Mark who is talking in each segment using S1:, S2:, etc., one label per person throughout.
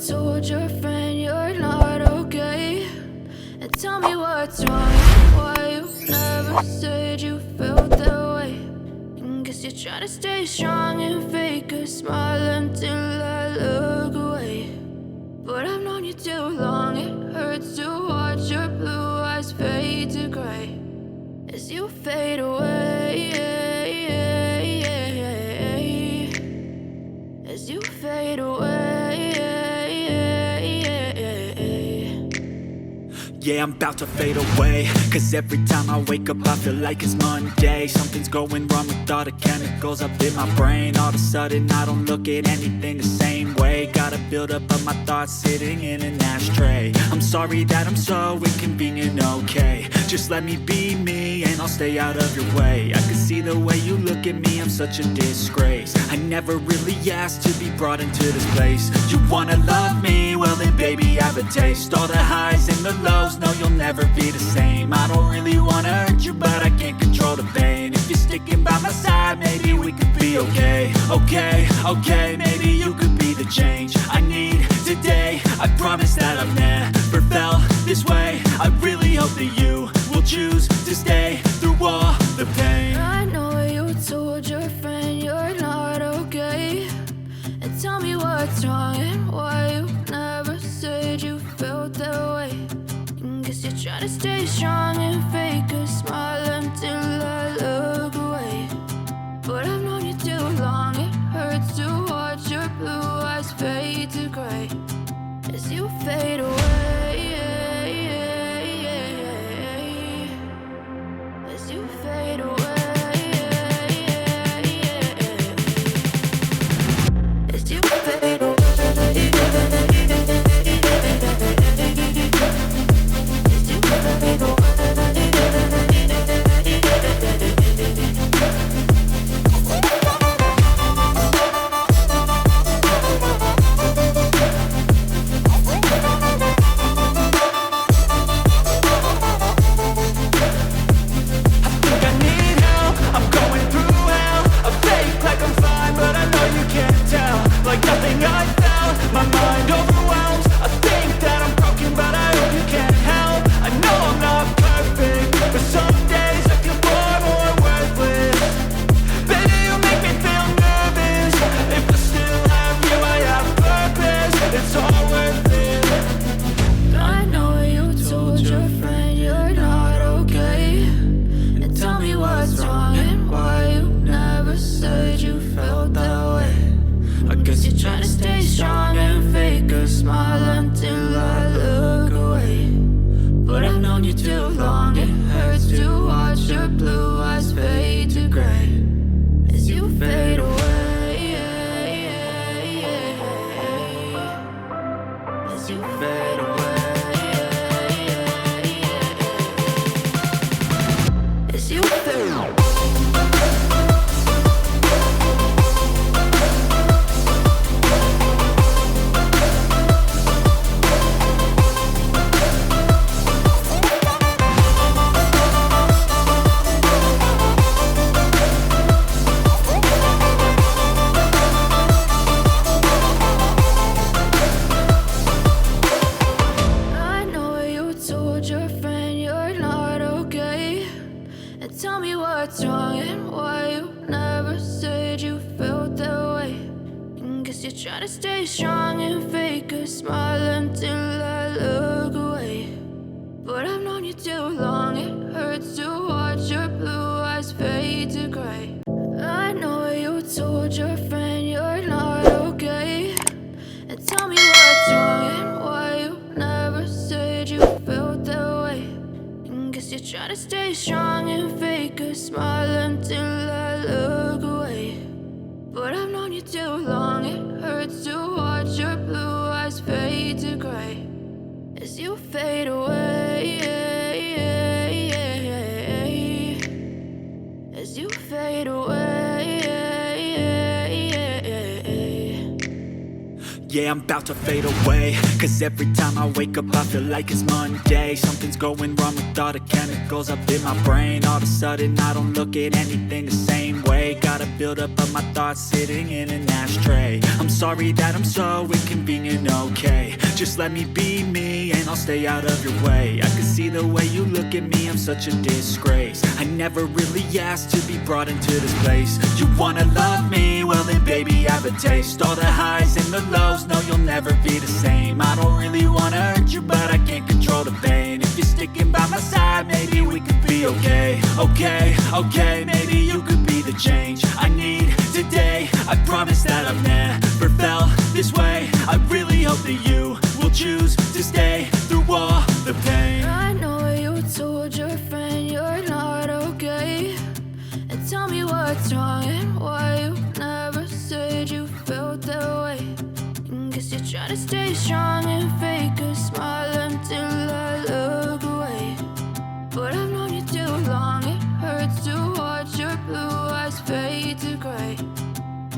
S1: told your friend you're not okay, and tell me what's wrong, why you never said you felt that way. And guess you're trying to stay strong and fake a smile until I look away. But I've known you too long, it hurts to watch your blue eyes fade to gray as you fade away, as you fade away.
S2: Yeah, I'm about to fade away, cause every time I wake up I feel like it's Monday. Something's going wrong with all the chemicals up in my brain. All of a sudden I don't look at anything the same way. Gotta build up of my thoughts sitting in an ashtray. I'm sorry that I'm so inconvenient, okay. Just let me be me and I'll stay out of your way. I can see the way you look at me, I'm such a disgrace. I never really asked to be brought into this place. You wanna love me? Well then baby I have a taste. All the highs and the lows, no you'll never be the same. I don't really wanna hurt you but I can't control the pain. If you're sticking by my side maybe we could be okay. Okay, maybe you could be the change I need today. I promise that I've never felt this way. I really hope that you will choose to stay through all the pain.
S1: I know you told your friend you're not okay, and tell me what's wrong and why you never said you felt that way. And guess you're trying to stay strong and fake a smile until I look away. But I've known you too long, it hurts to watch your blue eyes fade to gray as you fade away, as you fade away, as you fade away. Try to stay strong and fake a smile until I look away. But I've known you too long, it hurts to watch your blue eyes fade to gray. I know you told your friend you're not okay, and tell me what's wrong and why you never said you felt that way. And guess you're trying to stay strong and fake a smile until I look away. But I've known you too long, it hurts to watch your blue eyes fade to gray as you fade away, as you fade away.
S2: Yeah, I'm about to fade away, 'cause every time I wake up I feel like it's Monday. Something's going wrong with all the chemicals up in my brain. All of a sudden I don't look at anything the same way. Gotta build up of my thoughts sitting in an ashtray. I'm sorry that I'm so inconvenient, okay. Just let me be me and I'll stay out of your way. I can see the way you look at me, I'm such a disgrace. I never really asked to be brought into this place. You wanna love me? Well then baby have a taste. All the highs and the lows, no you'll never be the same. I don't really wanna hurt you but I can't control the pain. If you're sticking by my side, maybe we could be okay. Okay, maybe you could be the change I need today. I promise that I've never felt this way. I really hope that you will choose to stay through all the pain.
S1: I know you told your friend you're not okay, and tell me what's wrong and why you never said you felt that way. Guess you're trying to stay strong and fake a smile until I look away. But I've known you too long, it hurts to watch your blue eyes fade to gray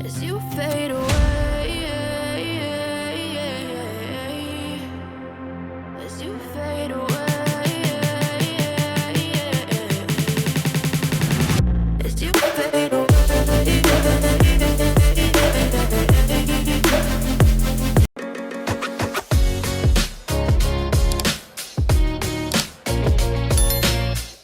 S1: as you fade away.